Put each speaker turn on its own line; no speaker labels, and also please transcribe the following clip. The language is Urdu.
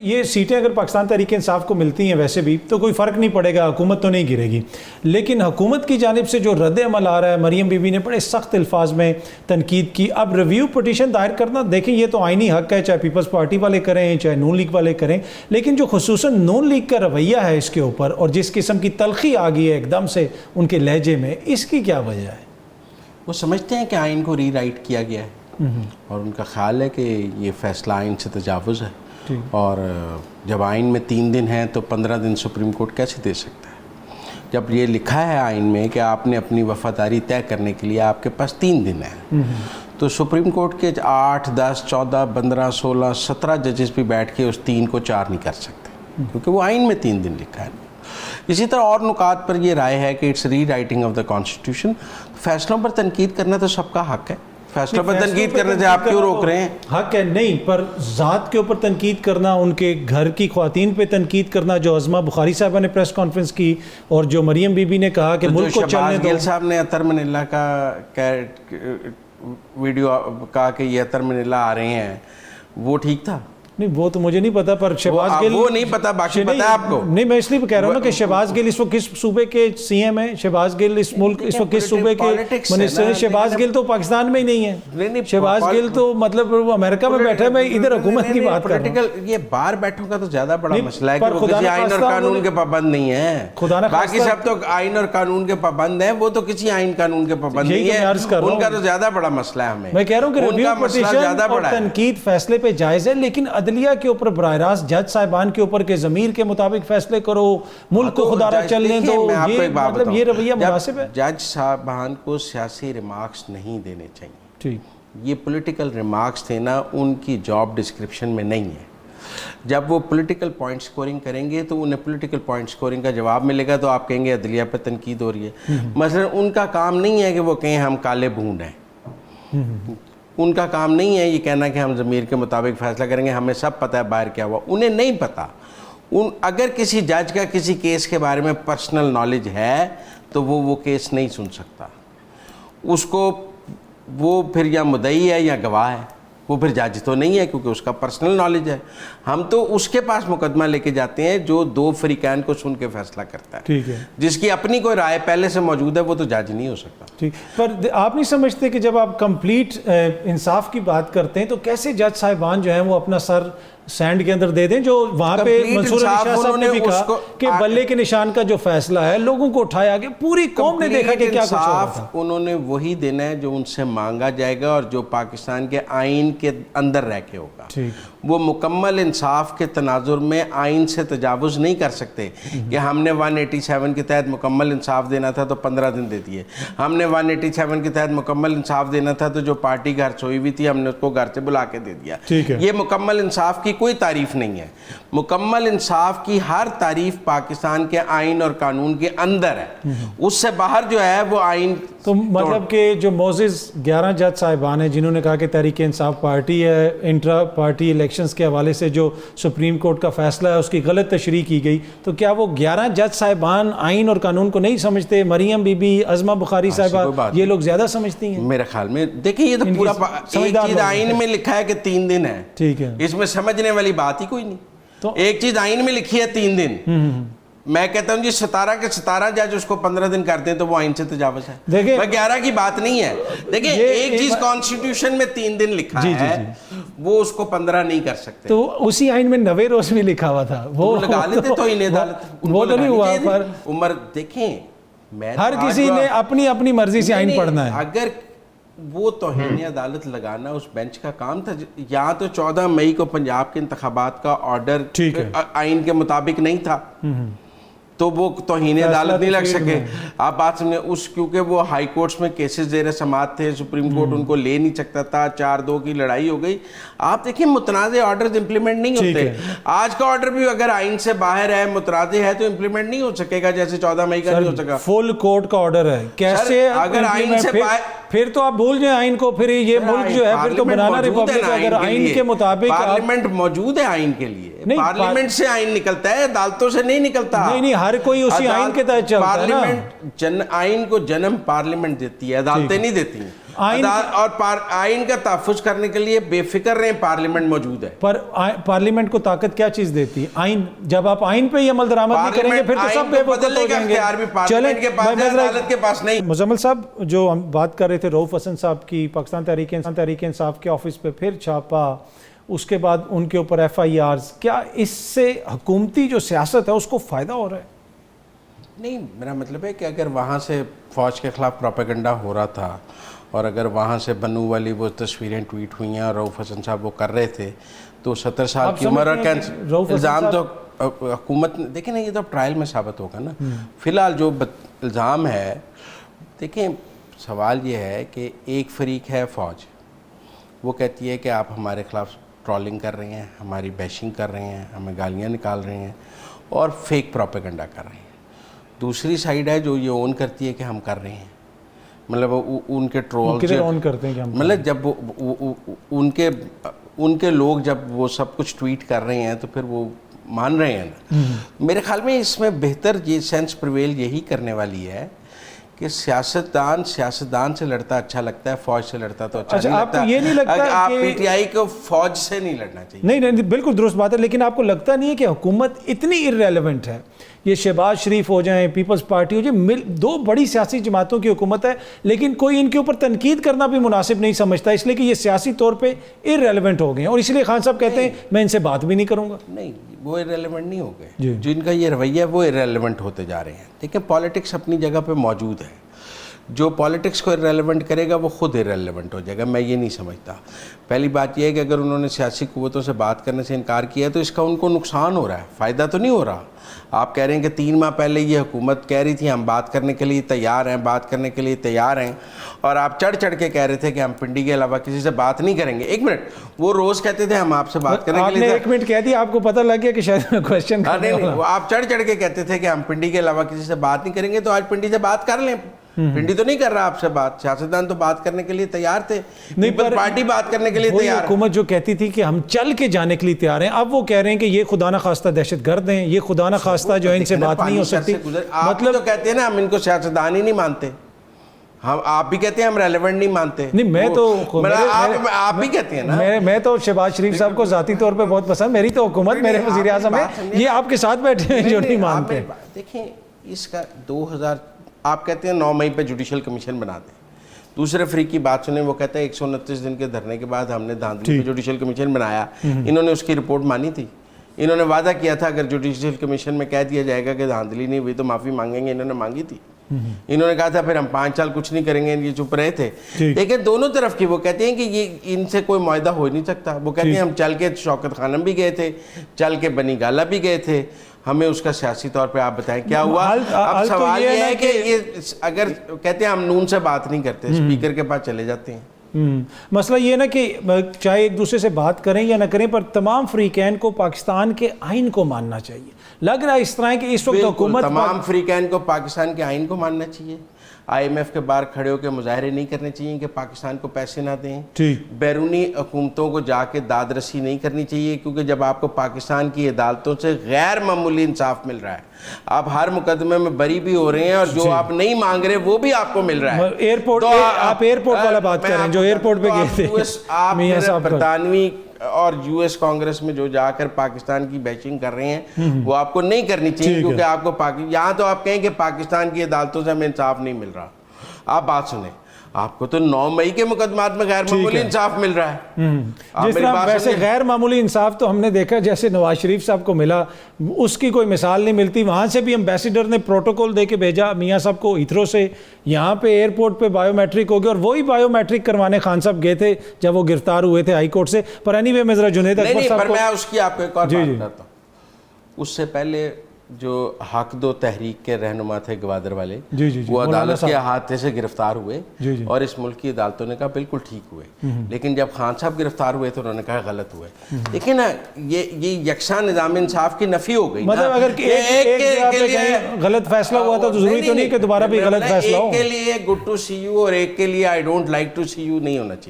یہ سیٹیں اگر پاکستان تحریک انصاف کو ملتی ہیں ویسے بھی تو کوئی فرق نہیں پڑے گا، حکومت تو نہیں گرے گی، لیکن حکومت کی جانب سے جو رد عمل آ رہا ہے، مریم بی بی نے بڑے سخت الفاظ میں تنقید کی۔ اب ریویو پٹیشن دائر کرنا، دیکھیں یہ تو آئینی حق ہے، چاہے پیپلز پارٹی والے کریں چاہے نون لیگ والے کریں، لیکن جو خصوصاً نون لیگ کا رویہ ہے اس کے اوپر اور جس قسم کی تلخی آ گئی ہے ایک دم سے ان کے لہجے میں، اس کی کیا وجہ ہے؟
وہ سمجھتے ہیں کہ آئین کو ری رائٹ کیا گیا ہے اور ان کا خیال ہے کہ یہ فیصلہ آئین سے تجاوز ہے، اور جب آئین میں 3 دن ہیں تو 15 دن سپریم کورٹ کیسے دے سکتا ہے؟ جب یہ لکھا ہے آئین میں کہ آپ نے اپنی وفاداری طے کرنے کے لیے آپ کے پاس 3 دن ہیں، تو سپریم کورٹ کے 8 10 14 15 16 17 ججز بھی بیٹھ کے اس 3 کو 4 نہیں کر سکتے، کیونکہ وہ آئین میں 3 دن لکھا ہے۔ اسی طرح اور نکات پر یہ رائے ہے کہ it's rewriting of the constitution. فیصلوں پر تنقید کرنا تو سب کا حق ہے، فیصلوں پر تنقید کرنے سے آپ کیوں روک رہے ہیں؟
حق ہے نہیں، پر ذات کے اوپر تنقید کرنا، ان کے گھر کی خواتین پہ تنقید کرنا، جو عظما بخاری صاحبہ نے پریس کانفرنس کی اور جو مریم بی بی نے کہا کہ ملک کو چلنے دو۔
گل صاحب نے عطر منیلا کا ویڈیو کہا کہ یہ عطر منیلا آ رہے ہیں، وہ ٹھیک تھا؟
نہیں وہ تو مجھے نہیں پتا، پر شہباز گل
وہ نہیں پتا، باقی پتا ہے آپ کو؟
نہیں میں اس لیے کہہ رہا ہوں نا کہ شہباز گل اس وقت کس صوبے کے سی ایم ہیں، شہباز گل اس ملک اس وقت کس صوبے کے منسٹر ہیں؟ شہباز گل تو پاکستان میں ہی نہیں ہے، شہباز گل تو مطلب وہ امریکہ میں بیٹھا ہے، میں ادھر حکومت کی بات کر رہا ہوں۔
یہ باہر بیٹھوں کا تو زیادہ بڑا مسئلہ ہے کہ وہ کسی آئین اور قانون کے پابند نہیں ہیں، باقی سب تو آئین اور قانون کے پابند ہیں، وہ تو کسی آئین قانون کے پابند نہیں ہیں، ان کا تو زیادہ بڑا مسئلہ ہے۔ ہمیں
میں کہہ رہا ہوں کہ ریویو پٹیشن اور تنقید فیصلے پہ جائز ہے، لیکن عدلیہ کے اوپر براہ راست جج صاحبان کے اوپر کے ضمیر کے مطابق فیصلے کرو، ملک کو خدا را چلنے دو، مطلب یہ رویہ مناسب ہے؟
جج صاحبان کو سیاسی ریمارکس نہیں دینے چاہیے، یہ پولیٹیکل ریمارکس دینا ان کی جاب ڈسکرپشن میں نہیں ہے۔ جب وہ پولیٹیکل پوائنٹ سکورنگ کریں گے تو انہیں پولیٹیکل پوائنٹ سکورنگ کا جواب ملے گا، تو آپ کہیں گے عدلیہ پہ تنقید ہو رہی ہے۔ مثلا ان کا کام نہیں ہے کہ وہ کہیں ہم کالے بھونڈ ہیں، ان کا کام نہیں ہے یہ کہنا کہ ہم ضمیر کے مطابق فیصلہ کریں گے، ہمیں سب پتہ ہے باہر کیا ہوا، انہیں نہیں پتہ۔ اگر کسی جج کا کسی کیس کے بارے میں پرسنل نالج ہے تو وہ کیس نہیں سن سکتا، اس کو وہ پھر یا مدعی ہے یا گواہ ہے، وہ پھر جج تو نہیں ہے کیونکہ اس کا پرسنل نالج ہے۔ ہم تو اس کے پاس مقدمہ لے کے جاتے ہیں جو 2 فریقین کو سن کے فیصلہ کرتا ہے،
ٹھیک ہے،
جس کی اپنی کوئی رائے پہلے سے موجود ہے، وہ تو جج نہیں ہو سکتا۔
ٹھیک، پر آپ نہیں سمجھتے کہ جب آپ کمپلیٹ انصاف کی بات کرتے ہیں تو کیسے جج صاحبان جو ہیں وہ اپنا سر سینڈ کے اندر دے دیں؟ جو وہاں پہ منصور علی شاہ صاحب نے بھی کہا کہ بلے کے نشان کا جو فیصلہ ہے لوگوں کو اٹھایا گیا، پوری قوم نے دیکھا کہ کیا کچھ ہو رہا تھا۔
انہوں نے وہی دینا ہے جو ان سے مانگا جائے گا اور جو پاکستان کے آئین کے اندر رہ کے ہوگا۔ وہ مکمل انصاف کے تناظر میں آئین سے تجاوز نہیں کر سکتے کہ ہم نے 187 کے تحت مکمل انصاف دینا تھا تو 15 دن دے دیے، ہم نے 187 کے تحت مکمل انصاف دینا تھا تو جو پارٹی گھر سوئی ہوئی تھی ہم نے اس کو گھر سے بلا کے دے دیا۔ یہ مکمل انصاف کی کوئی تعریف نہیں ہے۔ مکمل انصاف کی ہر تعریف پاکستان کے آئین اور قانون کے اندر ہے، اس سے باہر جو ہے وہ آئین۔
تو مطلب کہ جو موزز 11 جج صاحبان ہیں جنہوں نے کہا کہ تحریک انصاف پارٹی ہے، انٹرا پارٹی الیکشنز کے حوالے سے جو سپریم کورٹ کا فیصلہ ہے اس کی غلط تشریح کی گئی، تو کیا وہ 11 جج صاحبان آئین اور قانون کو نہیں سمجھتے؟ مریم بی بی، عظما بخاری صاحبہ، یہ لوگ زیادہ سمجھتی ہیں؟
میرے خیال میں دیکھیں یہ تو پورا ایک چیز آئین میں لکھا ہے کہ 3 دن ہے،
ٹھیک ہے،
اس میں سمجھنے والی بات ہی کوئی نہیں۔ ایک چیز آئین میں لکھی ہے 3 دن، میں کہتا ہوں جی 17 کے 17 جج اس کو 15 دن کر دیں تو وہ آئین سے تجاوز ہے، 11 کی بات نہیں ہے۔ دیکھیں ایک چیز کانسٹیٹیوشن میں 3 دن لکھا ہے، وہ اس کو 15 نہیں کر سکتے۔
تو اسی آئین میں 90 روز بھی لکھا ہوا تھا، وہ
لگا لیتے تو انہیں عدالت،
وہ تو نہیں ہوا۔ پر
عمر دیکھیں
ہر کسی نے اپنی اپنی مرضی سے آئین پڑھنا ہے۔
اگر وہ توہین عدالت لگانا اس بینچ کا کام تھا، یہاں تو 14 مئی کو پنجاب کے انتخابات کا آرڈر آئین کے مطابق نہیں تھا، تو وہ توہین عدالت نہیں لگ سکے۔ آپ بات سمجھیں، کیونکہ وہ ہائی کورٹس میں کیسز زیر سماعت تھے، سپریم کورٹ ان کو لے نہیں سکتا تھا، 4-2 کی لڑائی ہو گئی۔ آپ دیکھیں متنازع آرڈرز امپلیمنٹ نہیں ہوتے۔ آج کا آرڈر بھی اگر آئین سے باہر ہے، متنازع ہے، تو امپلیمنٹ نہیں ہو سکے گا، جیسے 14 مئی کا نہیں ہو سکا۔
فل کورٹ کا آرڈر ہے، کیسے
اگر آئین سے باہر،
پھر تو آپ بھول جائیں آئین کو، پھر یہ ملک جو ہے پھر تو بنانا ریپبلک ہے۔ اگر آئین کے مطابق
پارلیمنٹ موجود ہے آئین کے لیے، پارلیمنٹ سے آئین نکلتا ہے، عدالتوں سے نہیں نکلتا۔
نہیں، ہر کوئی اسی آئین کے تحت چلتا ہے نا۔
آئین کو جنم پارلیمنٹ دیتی ہے، عدالتیں نہیں دیتی ہیں۔ اور آئین کا تحفظ کرنے کے لیے بے فکر رہیں، پارلیمنٹ موجود ہے.
پر پارلیمنٹ کو طاقت کیا چیز دیتی ہے؟ آئین. جب آپ آئین پہ ہی عمل درآمد نہیں کریں گے پھر تو سب بے وقت ہو جائیں گے.
پارلیمنٹ کے پاس ہے، عدالت کے پاس نہیں.
مزمل صاحب، جو ہم بات کر رہے تھے رؤف حسن صاحب کی، پاکستان تحریک انصاف کے آفس پہ پھر چھاپا، اس کے بعد ان کے اوپر FIRs، کیا اس سے حکومتی جو سیاست ہے اس کو فائدہ ہو رہا ہے؟
نہیں، میرا مطلب ہے کہ اگر وہاں سے فوج کے خلاف پروپیگنڈا ہو رہا تھا اور اگر وہاں سے بنو والی وہ تصویریں ٹویٹ ہوئی ہیں اور رؤف حسن صاحب وہ کر رہے تھے تو 70 سال کی عمر الزام تو حکومت نے، دیکھیں نا یہ تو ٹرائل میں ثابت ہوگا نا. فی الحال جو الزام ہے، دیکھیں سوال یہ ہے کہ ایک فریق ہے فوج، وہ کہتی ہے کہ آپ ہمارے خلاف ٹرولنگ کر رہے ہیں، ہماری بیشنگ کر رہے ہیں، ہمیں گالیاں نکال رہے ہیں اور فیک پروپیگنڈا کر رہے ہیں. دوسری سائیڈ ہے جو یہ اون کرتی ہے کہ ہم کر رہے ہیں، مطلب ان کے ٹرول
اون کرتے ہیں کہ ہم،
مطلب جب ان کے لوگ جب وہ سب کچھ ٹویٹ کر رہے ہیں تو پھر وہ مان رہے ہیں نا. میرے خیال میں اس میں بہتر یہ سینس پریویل یہی کرنے والی ہے کہ سیاستدان سے لڑتا اچھا لگتا ہے، فوج سے لڑتا تو اچھا نہیں لگتا.
آپ کو یہ نہیں لگتا
آپ PTI کو فوج سے نہیں لڑنا چاہیے؟
نہیں بالکل درست بات ہے، لیکن آپ کو لگتا نہیں ہے کہ حکومت اتنی ارریلیونٹ ہے؟ یہ شہباز شریف ہو جائیں، پیپلز پارٹی ہو جائیں، دو بڑی سیاسی جماعتوں کی حکومت ہے، لیکن کوئی ان کے اوپر تنقید کرنا بھی مناسب نہیں سمجھتا، اس لیے کہ یہ سیاسی طور پہ ارریلیونٹ ہو گئے ہیں، اور اس لیے خان صاحب کہتے ہیں میں ان سے بات بھی نہیں کروں گا.
نہیں، وہ ارریلیونٹ نہیں ہو گئے، جن کا یہ رویہ ہے وہ ارریلیونٹ ہوتے جا رہے ہیں. دیکھیں پالیٹکس اپنی جگہ پہ موجود ہے، جو پالیٹکس کو ارریلیونٹ کرے گا وہ خود ارریلیونٹ ہو جائے گا. میں یہ نہیں سمجھتا. پہلی بات یہ ہے کہ اگر انہوں نے سیاسی قوتوں سے بات کرنے سے انکار کیا تو اس کا ان کو نقصان ہو رہا ہے، فائدہ تو نہیں ہو رہا. آپ کہہ رہے ہیں کہ 3 ماہ پہلے یہ حکومت کہہ رہی تھی ہم بات کرنے کے لیے تیار ہیں، بات کرنے کے لیے تیار ہیں، اور آپ چڑھ کے کہہ رہے تھے کہ ہم پنڈی کے علاوہ کسی سے بات نہیں کریں گے. ایک منٹ، وہ روز کہتے تھے ہم آپ سے بات کرنے کے لیے.
ایک منٹ کہہ دیا، آپ کو پتہ لگ گیا کہ شاید کوشچن
نہیں، وہ آپ چڑھ کے کہتے تھے کہ ہم پنڈی کے علاوہ کسی سے بات نہیں کریں گے، تو آج پنڈی سے بات کر لیں. پنڈی تو نہیں کر رہا آپ سے بات، سیاستدان تو بات کرنے کے لیے تیار تھے، پیپل پارٹی بات کرنے کے لیے تیار.
حکومت جو کہتی تھی کہ ہم چل کے جانے کے لیے تیار ہیں، اب وہ کہہ رہے ہیں کہ یہ خدا نخواستہ دہشت گرد ہیں، یہ خدا نخواستہ جو ہے ان سے بات نہیں ہو سکتی.
مطلب تو کہتے ہیں نا ہم ان کو سیاستدان ہی نہیں مانتے. آپ بھی کہتے ہیں ہم ریلیونٹ نہیں مانتے.
نہیں، میں تو
آپ بھی کہتے ہیں نا.
میں تو شہباز شریف صاحب کو ذاتی طور پہ بہت پسند، میری تو حکومت، میرے وزیر اعظم ہے، یہ آپ کے ساتھ بیٹھے ہیں جو نہیں مانتے.
دیکھیں اس کا 2000 آپ کہتے ہیں 9 مئی پہ جوڈیشل کمیشن بنا دیں. دوسرے فریق کی بات سنیں، وہ کہتا ہے 129 دن کے دھرنے کے بعد ہم نے دھاندلی پہ جوڈیشل کمیشن بنایا. انہوں نے اس کی رپورٹ مانی تھی. انہوں نے وعدہ کیا تھا اگر جوڈیشل کمیشن میں کہہ دیا جائے گا کہ دھاندلی نہیں ہوئی تو معافی مانگیں گے. انہوں نے مانگی تھی. انہوں نے کہا تھا پھر ہم 5 سال کچھ نہیں کریں گے، یہ چپ رہے تھے. لیکن دونوں طرف کی وہ کہتے ہیں کہ یہ ان سے کوئی معاہدہ ہو نہیں سکتا. وہ کہتے ہیں ہم چل کے شوکت خانم بھی گئے تھے، چل کے بنی گالا بھی گئے تھے، ہمیں اس کا سیاسی طور پہ آپ بتائیں کیا ہوا. اب سوال یہ ہے کہ یہ اگر کہتے ہیں ہم نون سے بات نہیں کرتے، اسپیکر کے پاس چلے جاتے ہیں.
مسئلہ یہ نا کہ چاہے ایک دوسرے سے بات کریں یا نہ کریں، پر تمام فریقین کو پاکستان کے آئین کو ماننا چاہیے. لگ رہا ہے اس طرح کہ اس وقت حکومت،
تمام فریقین کو پاکستان کے آئین کو ماننا چاہیے. IMF کے باہر کھڑے ہو کے مظاہرے نہیں کرنے چاہیے کہ پاکستان کو پیسے نہ دیں. بیرونی حکومتوں کو جا کے داد رسی نہیں کرنی چاہیے، کیونکہ جب آپ کو پاکستان کی عدالتوں سے غیر معمولی انصاف مل رہا ہے، آپ ہر مقدمے میں بری بھی ہو رہے ہیں اور جو آپ نہیں مانگ رہے وہ بھی آپ کو مل رہا ہے.
ایئرپورٹ، آپ ایئرپورٹ والا بات کر رہے ہیں جو ایئرپورٹ پہ گئے تھے
آپ برطانوی اور US کانگریس میں جو جا کر پاکستان کی بیچنگ کر رہے ہیں وہ آپ کو نہیں کرنی چاہیے، کیونکہ آپ کو یہاں تو آپ کہیں کہ پاکستان کی عدالتوں سے ہمیں انصاف نہیں مل رہا. آپ بات سنیں، آپ کو تو 9 مئی کے مقدمات میں غیر معمولی انصاف مل رہا ہے.
جس طرح ویسے غیر معمولی انصاف تو ہم نے دیکھا جیسے نواز شریف صاحب کو ملا، اس کی کوئی مثال نہیں ملتی. وہاں سے بھی امبیسیڈر نے پروٹوکول دے کے بھیجا میاں صاحب کو ہیتھرو سے، یہاں پہ ایئرپورٹ پہ بایو میٹرک ہو گیا، اور وہی بایو میٹرک کروانے خان صاحب گئے تھے جب وہ گرفتار ہوئے تھے ہائی کورٹ سے. پر اینی وے میں ذرا جنید اکبر صاحب کو،
میں اس کی آپ کو ایک اور بات بتاتا ہوں. اس سے پہلے جو حق دو تحریک کے رہنما تھے گوادر والے، وہ عدالت کے احاطے سے گرفتار ہوئے اور اس ملک کی عدالتوں نے کہا بالکل ٹھیک ہوئے. لیکن جب خان صاحب گرفتار ہوئے تو انہوں نے کہا غلط ہوئے. دیکھیں نا، یہ یکساں نظام انصاف کی نفی ہو گئی.
مطلب اگر ایک کے لیے غلط فیصلہ ہوا تھا تو ضروری تو نہیں کہ دوبارہ بھی غلط فیصلہ ہو.
ایک کے لیے گڈ ٹو سی یو اور ایک کے لیے I don't like to see you نہیں ہونا چاہیے.